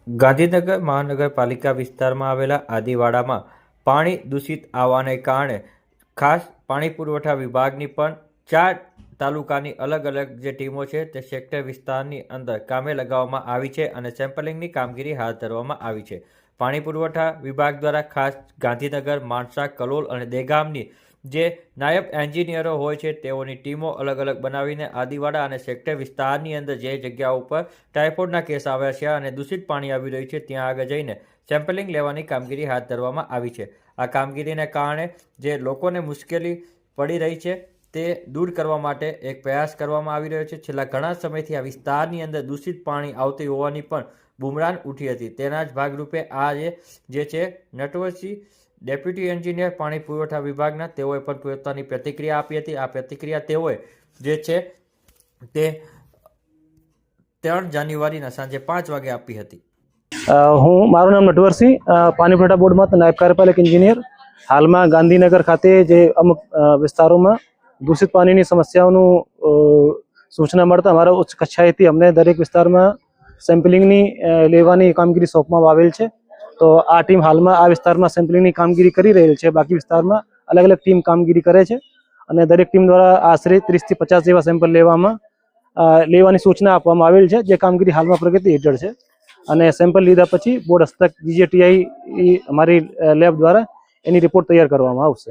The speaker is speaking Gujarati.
ગાંધીનગર મહાનગરપાલિકા વિસ્તારમાં આવેલા આદિવાડામાં પાણી દૂષિત આવવાને કારણે ખાસ પાણી પુરવઠા વિભાગની પણ 4 તાલુકાની અલગ અલગ જે ટીમો છે તે સેક્ટર વિસ્તારની અંદર કામે લગાવવામાં આવી છે અને સેમ્પલિંગની કામગીરી હાથ ધરવામાં આવી છે। પાણી પુરવઠા વિભાગ દ્વારા ખાસ ગાંધીનગર, માણસા, કલોલ અને દેગામની જે નાયબ એન્જિનિયરો હોય છે તેઓની ટીમો અલગ અલગ બનાવીને આદિવાડા અને સેક્ટર વિસ્તારની અંદર જે જગ્યાઓ ઉપર ટાઇફોઇડના કેસ આવ્યા છે અને દૂષિત પાણી આવી રહ્યું છે ત્યાં આગળ જઈને સેમ્પલિંગ લેવાની કામગીરી હાથ ધરવામાં આવી છે। આ કામગીરીને કારણે જે લોકોને મુશ્કેલી પડી રહી છે તે દૂર કરવા માટે એક પ્રયાસ કરવામાં આવી રહ્યો છે। છેલ્લા ઘણા સમયથી આ વિસ્તારની અંદર દૂષિત પાણી આવતી હોવાની પણ બુમરાણ ઉઠી હતી। તેના જ ભાગરૂપે આ જે છે નટવરસિંહ ડેપ્યુટી એન્જિનિયર પાણી પુરવઠા વિભાગના તેઓએ પણ પોતાની પ્રતિક્રિયા આપી હતી। આ પ્રતિક્રિયા તેઓએ જે છે તે 3 જાન્યુઆરીના સાંજે 5 વાગે આપી હતી। હું મારું નામ નટવરસિંહ, પાણી પુરવઠા બોર્ડમાં નાયબ કાર્યપાલક એન્જિનિયર। હાલમાં ગાંધીનગર ખાતે જે અમુક વિસ્તારોમાં દૂષિત પાણીની સમસ્યાઓનું સૂચના મળતા અમારા ઉચ્ચ કક્ષાએથી અમને દરેક વિસ્તારમાં સેમ્પલિંગની લેવાની કામગીરી સોંપવામાં આવેલ છે। તો આ ટીમ હાલમાં આ વિસ્તારમાં સેમ્પલિંગની કામગીરી કરી રહેલ છે। બાકી વિસ્તારમાં અલગ અલગ ટીમ કામગીરી કરે છે અને દરેક ટીમ દ્વારા આશરે 30 થી 50 જેવા સેમ્પલ લેવાની સૂચના આપવામાં આવેલ છે, જે કામગીરી હાલમાં પ્રગતિ હેઠળ છે। અને સેમ્પલ લીધા પછી બોર્ડ હસ્તક GJTI અમારી લેબ દ્વારા એની રિપોર્ટ તૈયાર કરવામાં આવશે।